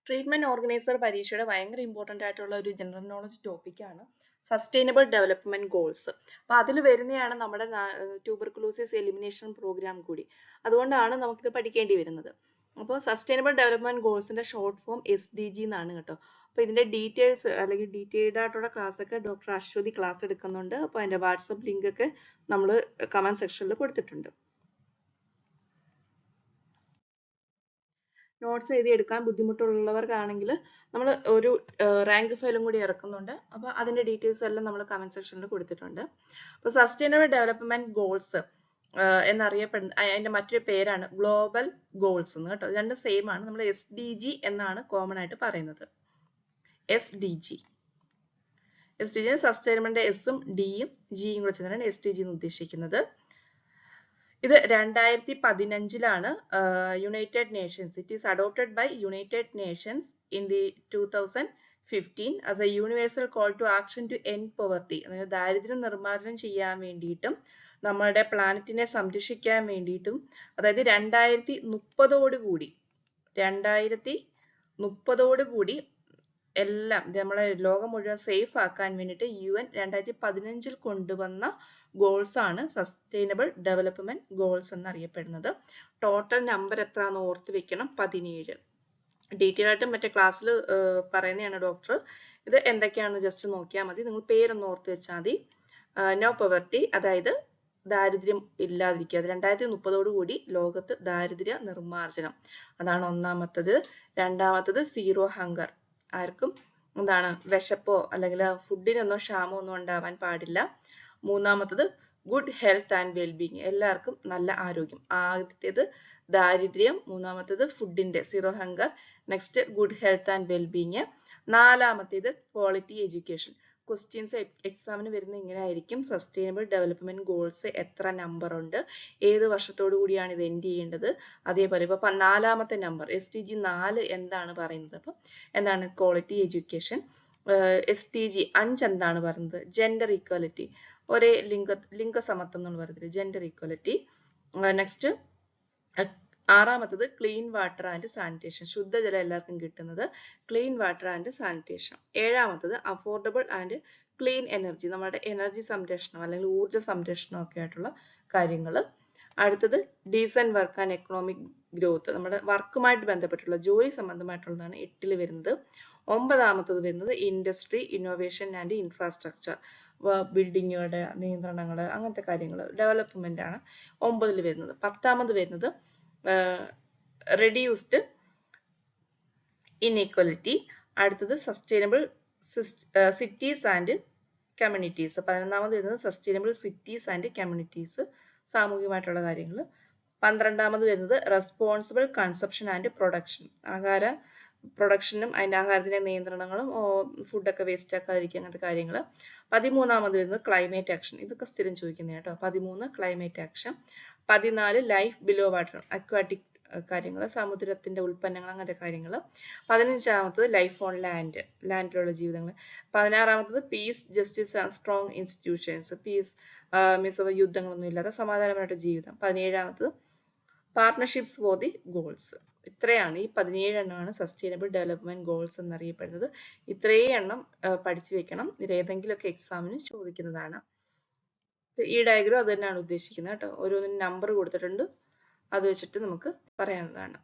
Treatment organiser പരീക്ഷയുടെ ഭയങ്കര important ആയിട്ടുള്ള ഒരു ജനറൽ നോളജ് ടോപ്പിക്കാണ് സസ്റ്റൈനബിൾ ഡെവലപ്മെന്റ് ഗോൾസ്. അപ്പൊ അതിൽ വരുന്നതാണ് നമ്മുടെ ട്യൂബർകുലോസിസ് എലിമിനേഷൻ പ്രോഗ്രാം കൂടി. അതുകൊണ്ടാണ് നമുക്കിത് പഠിക്കേണ്ടി വരുന്നത്. അപ്പോൾ സസ്റ്റൈനബിൾ ഡെവലപ്മെന്റ് ഗോൾസിന്റെ ഷോർട്ട് ഫോം SDG എന്നാണ് കേട്ടോ. അപ്പോൾ ഇതിന്റെ ഡീറ്റെയിൽസ് അല്ലെങ്കിൽ ഡീറ്റെയിൽഡ് ആയിട്ടുള്ള ക്ലാസ് ഒക്കെ ഡോക്ടർ അശ്വതി ക്ലാസ് എടുക്കുന്നുണ്ട്. അപ്പോൾ അതിന്റെ വാട്സപ്പ് ലിങ്ക് ഒക്കെ നമ്മൾ കമന്റ് സെക്ഷനിൽ കൊടുത്തിട്ടുണ്ട്. നോട്ട്സ് എഴുതിയെടുക്കാൻ ബുദ്ധിമുട്ടുള്ളവർക്കാണെങ്കിൽ നമ്മൾ ഒരു റാങ്ക് ഫയലും കൂടി ഇറക്കുന്നുണ്ട്. അപ്പോൾ അതിന്റെ ഡീറ്റെയിൽസ് എല്ലാം നമ്മൾ കമന്റ് സെക്ഷനിൽ കൊടുത്തിട്ടുണ്ട്. അപ്പോൾ സസ്റ്റൈനബിൾ ഡെവലപ്മെന്റ് ഗോൾസ് എന്നറിയപ്പെടുന്ന അതിന്റെ മറ്റൊരു പേരാണ് ഗ്ലോബൽ ഗോൾസ് എന്ന് കേട്ടോ. രണ്ടും സെയിം ആണ്. നമ്മൾ SDG എന്നാണ് കോമൺ ആയിട്ട് പറയുന്നത്. SDG സസ്റ്റൈനബിളിന്റെ എസും ഡിയും ജിയും കൂടെ ചേർന്നാണ് SDG എന്ന് ഉദ്ദേശിക്കുന്നത്. ഇത് 2015 United Nations it is adopted by United Nations in the 2015 as a universal call to action to end poverty. അതായത് ദാരിദ്ര്യം നിർമ്മാർജ്ജനം ചെയ്യാൻ വേണ്ടിയിട്ടും നമ്മുടെ പ്ലാനറ്റിനെ സംരക്ഷിക്കാൻ വേണ്ടിയിട്ടും, അതായത് 2030 എല്ലാം നമ്മളെ ലോകം മുഴുവൻ സേഫ് ആക്കാൻ വേണ്ടിയിട്ട് UN 2015 കൊണ്ടുവന്ന ഗോൾസ് ആണ് സസ്റ്റൈനബിൾ ഡെവലപ്മെന്റ് ഗോൾസ് എന്നറിയപ്പെടുന്നത്. ടോട്ടൽ നമ്പർ എത്രയാണെന്ന് ഓർത്ത് വെക്കണം, 17. ഡീറ്റെയിൽ ആയിട്ട് മറ്റേ ക്ലാസ്സിൽ പറയുന്നതാണ് ഡോക്ടർ. ഇത് എന്തൊക്കെയാണെന്ന് ജസ്റ്റ് നോക്കിയാൽ മതി. നിങ്ങൾ പേരൊന്ന് ഓർത്ത് വെച്ചാൽ മതി. നോ പവർട്ടി, അതായത് ദാരിദ്ര്യം ഇല്ലാതിരിക്കുക. 2030 ലോകത്ത് ദാരിദ്ര്യ നിർമ്മാർജ്ജനം, അതാണ് ഒന്നാമത്തത്. രണ്ടാമത്തത് സീറോ ഹങ്കർ, ആർക്കും എന്താണ് വിശപ്പോ അല്ലെങ്കിൽ ഫുഡിനൊന്നും ക്ഷാമമൊന്നും ഉണ്ടാവാൻ പാടില്ല. മൂന്നാമത്തത് ഗുഡ് ഹെൽത്ത് ആൻഡ് വെൽബീങ്, എല്ലാവർക്കും നല്ല ആരോഗ്യം. ആദ്യത്തേത് ദാരിദ്ര്യം, മൂന്നാമത്തേത് ഫുഡിന്റെ zero hunger, next good health and wellbeing. നാലാമത്തേത് ക്വാളിറ്റി എഡ്യൂക്കേഷൻ. ക്വസ്റ്റ്യൻസ് എക്സാമിന് വരുന്ന ഇങ്ങനെ ആയിരിക്കും. സസ്റ്റൈനബിൾ ഡെവലപ്മെന്റ് ഗോൾസ് എത്ര നമ്പർ ഉണ്ട്, ഏത് വർഷത്തോടു കൂടിയാണ് ഇത് എൻഡ് ചെയ്യേണ്ടത്. അതേപോലെ ഇപ്പൊ നാലാമത്തെ നമ്പർ SDG 4 എന്താണ് പറയുന്നത്, അപ്പൊ എന്താണ് ക്വാളിറ്റി എഡ്യൂക്കേഷൻ. SDG 5 എന്താണ് പറയുന്നത്, ജെൻഡർ ഈക്വാലിറ്റി, ഒരേ ലിംഗസമത്വം എന്ന് പറയുന്നത് ജെൻഡർ ഈക്വാലിറ്റി. നെക്സ്റ്റ് ആറാമത്തത് ക്ലീൻ വാട്ടർ ആൻഡ് സാനിറ്റേഷൻ, ശുദ്ധജലം എല്ലാവർക്കും കിട്ടുന്നത്, ക്ലീൻ വാട്ടർ ആൻഡ് സാനിറ്റേഷൻ. ഏഴാമത്തത് അഫോർഡബിൾ ആൻഡ് ക്ലീൻ എനർജി, നമ്മുടെ എനർജി സംരക്ഷണം അല്ലെങ്കിൽ ഊർജ്ജ സംരക്ഷണം ഒക്കെ ആയിട്ടുള്ള കാര്യങ്ങൾ. അടുത്തത് decent work and economic growth, നമ്മുടെ വർക്കുമായിട്ട് ബന്ധപ്പെട്ടുള്ള ജോലി സംബന്ധമായിട്ടുള്ളതാണ് 8 വരുന്നത്. ഒമ്പതാമത്തത് വരുന്നത് ഇൻഡസ്ട്രി ഇന്നോവേഷൻ ആൻഡ് ഇൻഫ്രാസ്ട്രക്ചർ, ബിൽഡിങ്ങുകളുടെ നിയന്ത്രണങ്ങൾ അങ്ങനത്തെ കാര്യങ്ങൾ ഡെവലപ്മെന്റ് ആണ് 9 വരുന്നത്. പത്താമത് വരുന്നത് റെഡ്യൂസ്ഡ് ഇൻഇക്വാലിറ്റി. അടുത്തത് സസ്റ്റൈനബിൾ സിറ്റീസ് ആൻഡ് കമ്മ്യൂണിറ്റീസ്. 11ാമത് വരുന്നത് സസ്റ്റൈനബിൾ സിറ്റീസ് ആൻഡ് കമ്മ്യൂണിറ്റീസ്, സാമൂഹികമായിട്ടുള്ള കാര്യങ്ങൾ. 12ാമത് വരുന്നത് റെസ്പോൺസിബിൾ കൺസപ്ഷൻ ആൻഡ് പ്രൊഡക്ഷൻ, പ്രൊഡക്ഷനും അതിൻ്റെ ആഹാരത്തിൻ്റെ നിയന്ത്രണങ്ങളും ഫുഡൊക്കെ വേസ്റ്റ് ആക്കാതിരിക്കുക അങ്ങനത്തെ കാര്യങ്ങൾ. 13ാമത് വരുന്നത് ക്ലൈമറ്റ് ആക്ഷൻ, ഇതൊക്കെ സ്ഥിരം ചോദിക്കുന്നത് കേട്ടോ. 13 climate action. 14 life below water, aquatic കാര്യങ്ങൾ, സമുദ്രത്തിന്റെ ഉൽപ്പന്നങ്ങൾ അങ്ങനത്തെ കാര്യങ്ങൾ. 15ാമത്തത് ലൈഫ് ഓൺ ലാൻഡിലുള്ള ജീവിതങ്ങൾ. 16ാമത്തത് peace justice and strong institutions, peace means യുദ്ധങ്ങളൊന്നും ഇല്ലാതെ സമാധാനമായിട്ട് ജീവിതം. 17ാമത്തത് പാർട്ണർഷിപ്സ് ഫോർ ദി ഗോൾസ്. ഇത്രയാണ് ഈ 17 എണ്ണമാണ് സസ്റ്റൈനബിൾ ഡെവലപ്മെന്റ് ഗോൾസ് എന്നറിയപ്പെടുന്നത്. ഇത്രയും എണ്ണം പഠിച്ചു വെക്കണം, ഇത് ഏതെങ്കിലുമൊക്കെ എക്സാമിന് ചോദിക്കുന്നതാണ്. ഈ ഡയഗ്രാം അത് തന്നെയാണ് ഉദ്ദേശിക്കുന്നത് കേട്ടോ. ഓരോന്നിനും നമ്പർ കൊടുത്തിട്ടുണ്ട്, അത് വെച്ചിട്ട് നമുക്ക് പറയാവുന്നതാണ്.